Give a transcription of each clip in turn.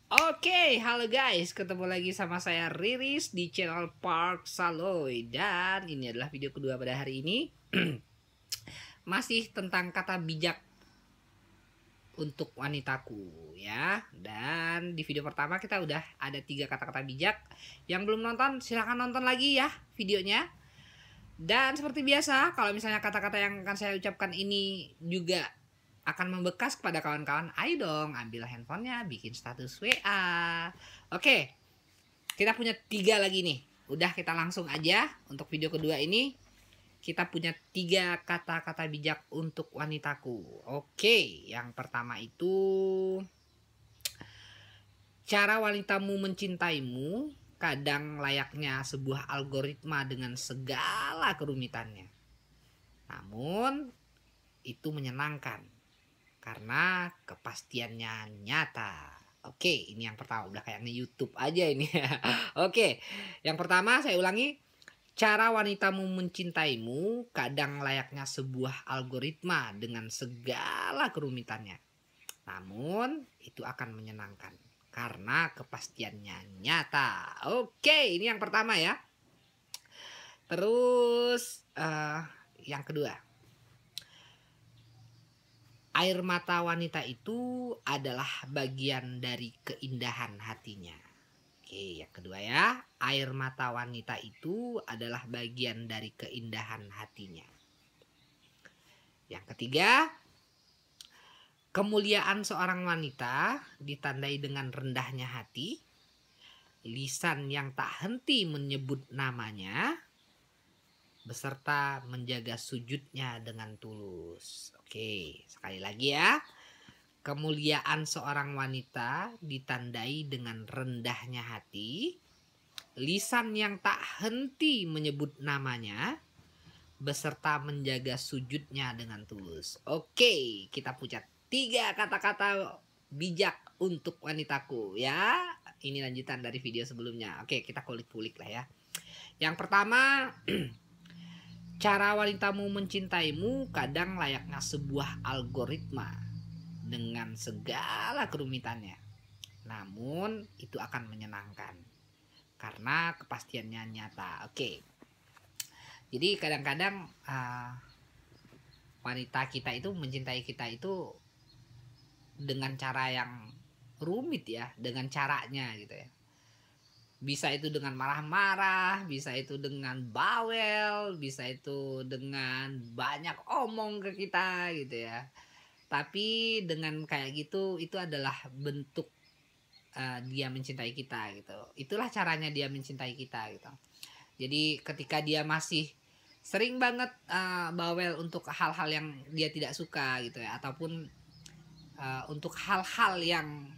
Oke, halo guys, ketemu lagi sama saya Riris di channel Park Saloy. Dan ini adalah video kedua pada hari ini. Masih tentang kata bijak untuk wanitaku ya. Dan di video pertama kita udah ada 3 kata-kata bijak. Yang belum nonton silahkan nonton lagi ya videonya. Dan seperti biasa, kalau misalnya kata-kata yang akan saya ucapkan ini juga akan membekas kepada kawan-kawan, ayo dong ambil handphonenya, bikin status WA. Oke, kita punya 3 lagi nih. Udah, kita langsung aja untuk video kedua ini. Kita punya 3 kata-kata bijak untuk wanitaku. Oke, yang pertama itu, cara wanitamu mencintaimu kadang layaknya sebuah algoritma dengan segala kerumitannya. Namun itu menyenangkan karena kepastiannya nyata. Oke, ini yang pertama, udah kayaknya YouTube aja ini. Oke, yang pertama saya ulangi. Cara wanitamu mencintaimu kadang layaknya sebuah algoritma dengan segala kerumitannya. Namun itu akan menyenangkan karena kepastiannya nyata. Oke, ini yang pertama ya. Terus yang kedua, air mata wanita itu adalah bagian dari keindahan hatinya. Oke, yang kedua ya, air mata wanita itu adalah bagian dari keindahan hatinya. Yang ketiga, kemuliaan seorang wanita ditandai dengan rendahnya hati, lisan yang tak henti menyebut namanya, beserta menjaga sujudnya dengan tulus. Oke, sekali lagi ya. Kemuliaan seorang wanita ditandai dengan rendahnya hati, lisan yang tak henti menyebut namanya, beserta menjaga sujudnya dengan tulus. Oke, kita punya 3 kata-kata bijak untuk wanitaku ya. Ini lanjutan dari video sebelumnya. Oke, kita kulik-kulik lah ya. Yang pertama, cara wanitamu mencintaimu kadang layaknya sebuah algoritma dengan segala kerumitannya. Namun itu akan menyenangkan karena kepastiannya nyata. Oke. Jadi kadang-kadang wanita kita itu mencintai kita itu dengan cara yang rumit ya, dengan caranya gitu ya. Bisa itu dengan marah-marah, bisa itu dengan bawel, bisa itu dengan banyak omong ke kita gitu ya. Tapi dengan kayak gitu, itu adalah bentuk dia mencintai kita gitu. Itulah caranya dia mencintai kita gitu. Jadi ketika dia masih sering banget bawel untuk hal-hal yang dia tidak suka gitu ya, ataupun untuk hal-hal yang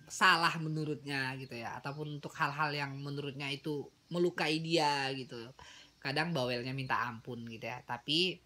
salah menurutnya gitu ya, ataupun untuk hal-hal yang menurutnya itu melukai dia gitu. Kadang bawelnya minta ampun gitu ya. Tapi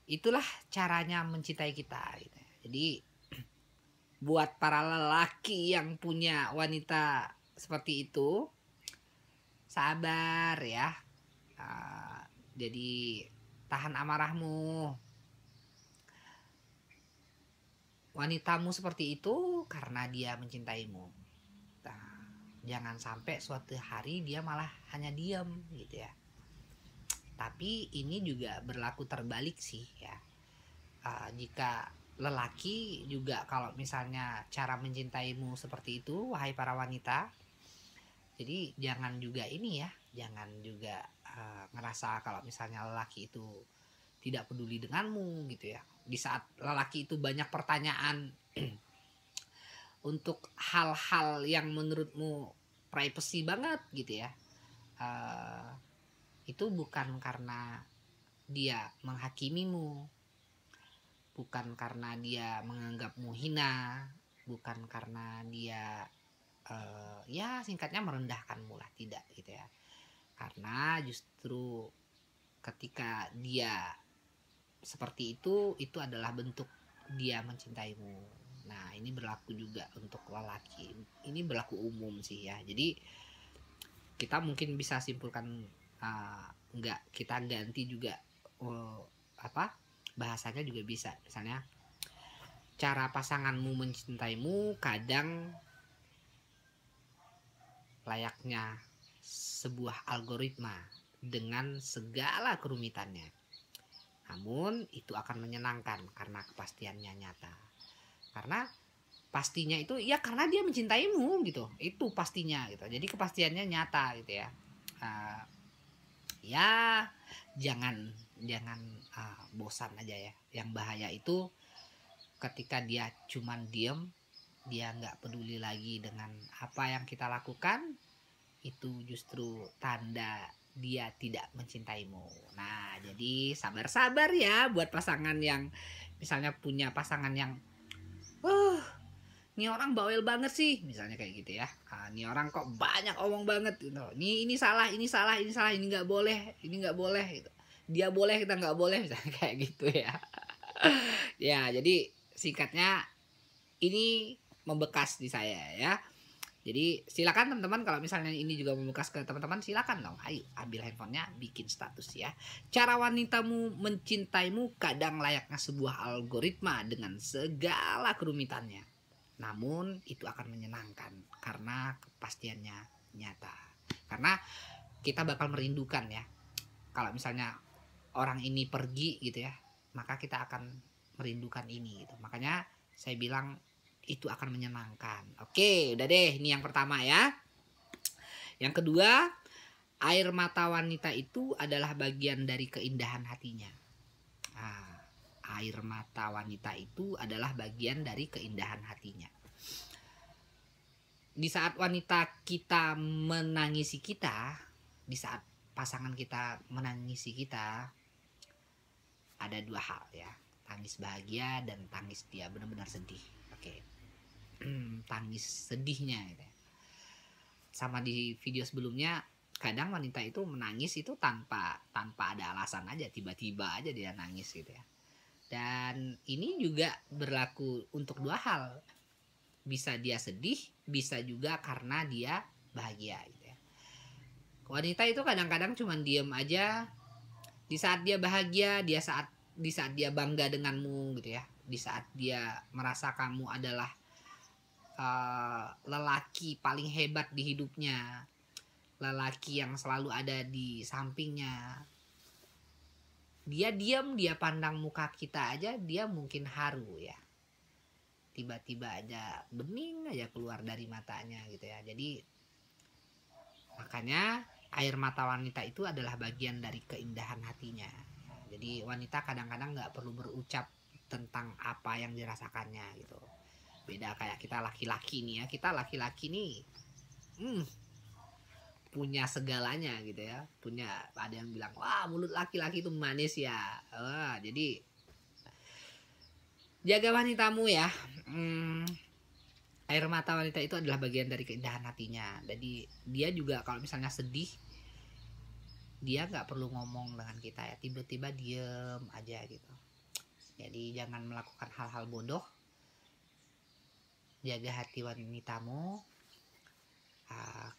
itulah caranya mencintai kita gitu. Jadi buat para lelaki yang punya wanita seperti itu, sabar ya. Jadi tahan amarahmu. Wanitamu seperti itu karena dia mencintaimu. Nah, jangan sampai suatu hari dia malah hanya diam gitu ya. Tapi ini juga berlaku terbalik sih ya. Jika lelaki juga kalau misalnya cara mencintaimu seperti itu, wahai para wanita, jadi jangan juga ini ya, jangan juga ngerasa kalau misalnya lelaki itu tidak peduli denganmu gitu ya. Di saat lelaki itu banyak pertanyaan untuk hal-hal yang menurutmu privacy banget gitu ya, itu bukan karena dia menghakimimu, bukan karena dia menganggapmu hina, bukan karena dia ya singkatnya merendahkanmu lah, tidak gitu ya. Karena justru ketika dia seperti itu adalah bentuk dia mencintaimu. Nah, ini berlaku juga untuk lelaki. Ini berlaku umum sih ya. Jadi kita mungkin bisa simpulkan, enggak, kita ganti juga bahasanya juga bisa. Misalnya, cara pasanganmu mencintaimu kadang layaknya sebuah algoritma dengan segala kerumitannya. Namun itu akan menyenangkan karena kepastiannya nyata. Karena pastinya itu ya karena dia mencintaimu gitu. Itu pastinya gitu. Jadi kepastiannya nyata gitu ya. Ya jangan bosan aja ya. Yang bahaya itu ketika dia cuman diem, dia nggak peduli lagi dengan apa yang kita lakukan, itu justru tanda dia tidak mencintaimu. Nah, jadi sabar-sabar ya buat pasangan yang misalnya punya pasangan yang ini orang bawel banget sih, misalnya kayak gitu ya. Ini orang kok banyak omong banget gitu. Ini salah, ini salah, ini salah, ini nggak boleh, ini nggak boleh gitu. Dia boleh, kita nggak boleh, misalnya kayak gitu ya. Ya, jadi singkatnya ini membekas di saya ya. Jadi silakan teman-teman kalau misalnya ini juga membekas ke teman-teman, silakan dong. Ayo ambil handphonenya, bikin status ya. Cara wanitamu mencintaimu kadang layaknya sebuah algoritma dengan segala kerumitannya. Namun itu akan menyenangkan karena kepastiannya nyata. Karena kita bakal merindukan ya. Kalau misalnya orang ini pergi gitu ya, maka kita akan merindukan ini gitu. Makanya saya bilang itu akan menyenangkan. Oke, udah deh. Ini yang pertama ya. Yang kedua, air mata wanita itu adalah bagian dari keindahan hatinya. Air mata wanita itu adalah bagian dari keindahan hatinya. Di saat wanita kita menangisi kita, di saat pasangan kita menangisi kita, ada dua hal ya. Tangis bahagia dan tangis dia benar-benar sedih. Oke. Tangis sedihnya gitu ya. Sama di video sebelumnya, kadang wanita itu menangis itu tanpa ada alasan aja, tiba-tiba aja dia nangis gitu ya. Dan ini juga berlaku untuk dua hal. Bisa dia sedih, bisa juga karena dia bahagia gitu ya. Wanita itu kadang-kadang cuma diem aja. Di saat dia bahagia, di saat dia bangga denganmu gitu ya. Di saat dia merasa kamu adalah lelaki paling hebat di hidupnya, lelaki yang selalu ada di sampingnya, dia diam, dia pandang muka kita aja, dia mungkin haru ya, tiba-tiba aja bening aja keluar dari matanya gitu ya. Jadi makanya air mata wanita itu adalah bagian dari keindahan hatinya. Jadi wanita kadang-kadang nggak perlu berucap tentang apa yang dirasakannya gitu. Beda kayak kita laki-laki nih ya. Kita laki-laki nih punya segalanya gitu ya. Punya, ada yang bilang, wah mulut laki-laki itu manis ya. Jadi jaga wanitamu ya. Air mata wanita itu adalah bagian dari keindahan hatinya. Jadi dia juga kalau misalnya sedih, dia nggak perlu ngomong dengan kita ya. Tiba-tiba diem aja gitu. Jadi jangan melakukan hal-hal bodoh. Jaga hati wanitamu,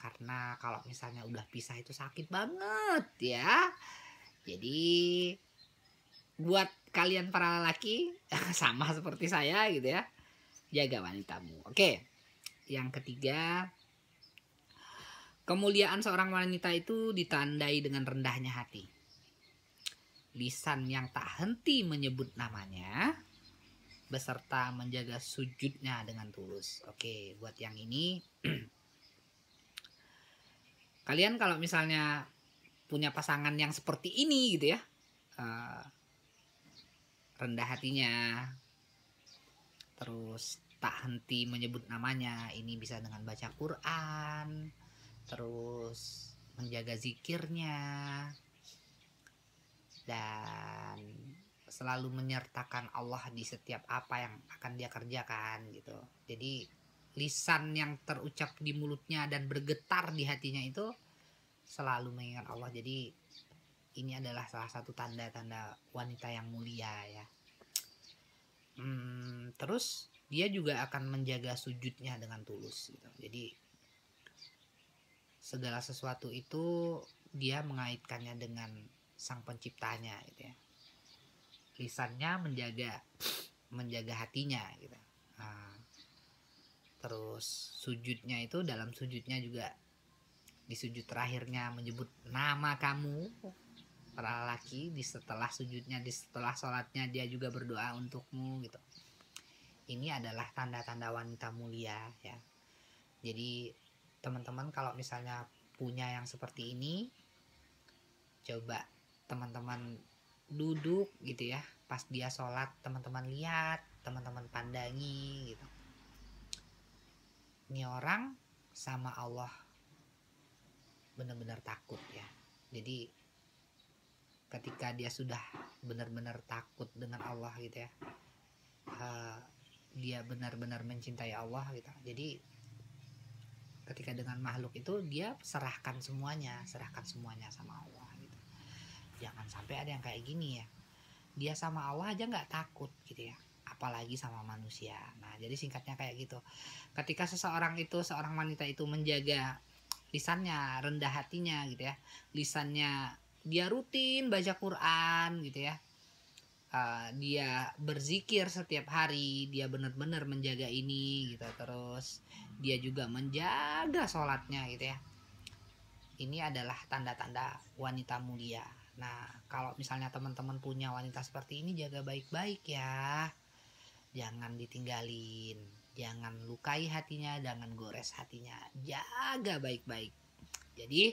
karena kalau misalnya udah pisah itu sakit banget ya. Jadi buat kalian para lelaki sama seperti saya gitu ya, jaga wanitamu. Oke, yang ketiga, kemuliaan seorang wanita itu ditandai dengan rendahnya hati. Lisan yang tak henti menyebut namanya beserta menjaga sujudnya dengan tulus. Oke, buat yang ini kalian kalau misalnya punya pasangan yang seperti ini gitu ya, rendah hatinya, terus tak henti menyebut namanya, ini bisa dengan baca Quran, terus menjaga zikirnya, dan selalu menyertakan Allah di setiap apa yang akan dia kerjakan gitu. Jadi lisan yang terucap di mulutnya dan bergetar di hatinya itu selalu mengingat Allah. Jadi ini adalah salah satu tanda-tanda wanita yang mulia ya. Terus dia juga akan menjaga sujudnya dengan tulus gitu. Jadi segala sesuatu itu dia mengaitkannya dengan sang penciptanya gitu ya. Lisannya menjaga hatinya gitu. Terus sujudnya itu, dalam sujudnya juga di sujud terakhirnya menyebut nama kamu, para laki, di setelah sujudnya, di setelah sholatnya dia juga berdoa untukmu gitu. Ini adalah tanda-tanda wanita mulia ya. Jadi teman-teman kalau misalnya punya yang seperti ini, coba teman-teman duduk gitu ya, pas dia sholat teman-teman lihat, teman-teman pandangi gitu. Ini orang sama Allah benar-benar takut ya. Jadi ketika dia sudah benar-benar takut dengan Allah gitu ya, dia benar-benar mencintai Allah gitu. Jadi ketika dengan makhluk itu dia serahkan semuanya sama Allah gitu. Jangan sampai ada yang kayak gini ya, dia sama Allah aja nggak takut gitu ya, apalagi sama manusia. Nah jadi singkatnya kayak gitu. Ketika seorang wanita itu menjaga lisannya, rendah hatinya gitu ya, lisannya dia rutin baca Quran gitu ya, dia berzikir setiap hari, dia benar-benar menjaga ini gitu, terus dia juga menjaga sholatnya gitu ya. Ini adalah tanda-tanda wanita mulia. Nah kalau misalnya teman-teman punya wanita seperti ini, jaga baik-baik ya, jangan ditinggalin, jangan lukai hatinya, jangan gores hatinya, jaga baik-baik. Jadi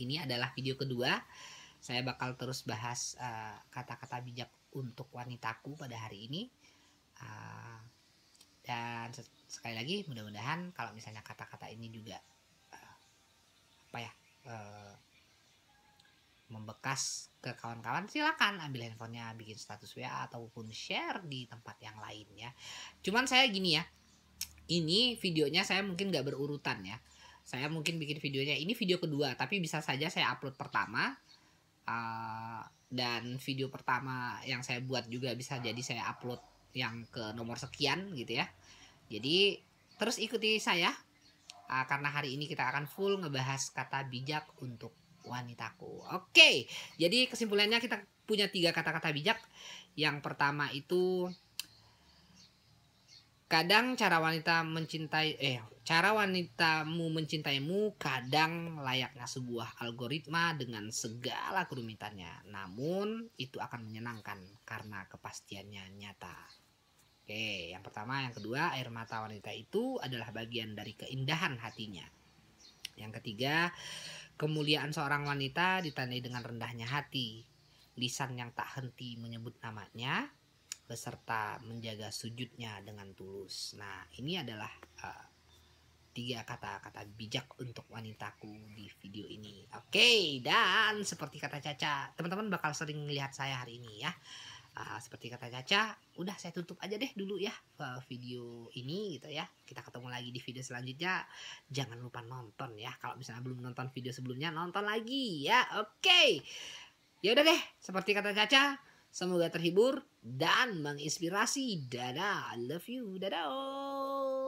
ini adalah video kedua, saya bakal terus bahas kata-kata bijak untuk wanitaku pada hari ini. Dan sekali lagi mudah-mudahan kalau misalnya kata-kata ini juga membekas ke kawan-kawan, silakan ambil handphonenya, bikin status WA ataupun share di tempat yang lain ya. Cuman saya gini ya, ini videonya saya mungkin gak berurutan ya, saya mungkin bikin videonya ini video kedua, tapi bisa saja saya upload pertama, dan video pertama yang saya buat juga bisa jadi saya upload yang ke nomor sekian gitu ya. Jadi terus ikuti saya, karena hari ini kita akan full ngebahas kata bijak untuk wanitaku. Oke, jadi kesimpulannya kita punya 3 kata-kata bijak. Yang pertama itu, kadang cara wanitamu mencintaimu kadang layaknya sebuah algoritma dengan segala kerumitannya, namun itu akan menyenangkan karena kepastiannya nyata. Oke, yang pertama. Yang kedua, air mata wanita itu adalah bagian dari keindahan hatinya. Yang ketiga, kemuliaan seorang wanita ditandai dengan rendahnya hati, lisan yang tak henti menyebut namanya, beserta menjaga sujudnya dengan tulus. Nah, ini adalah 3 kata-kata bijak untuk wanitaku di video ini. Oke, dan seperti kata Caca, teman-teman bakal sering melihat saya hari ini ya. Seperti kata Caca, udah saya tutup aja deh dulu ya video ini gitu ya. Kita ketemu lagi di video selanjutnya. Jangan lupa nonton ya. Kalau misalnya belum nonton video sebelumnya, nonton lagi ya. Oke. Ya udah deh, seperti kata Caca, semoga terhibur dan menginspirasi. Dadah, I love you. Dadah.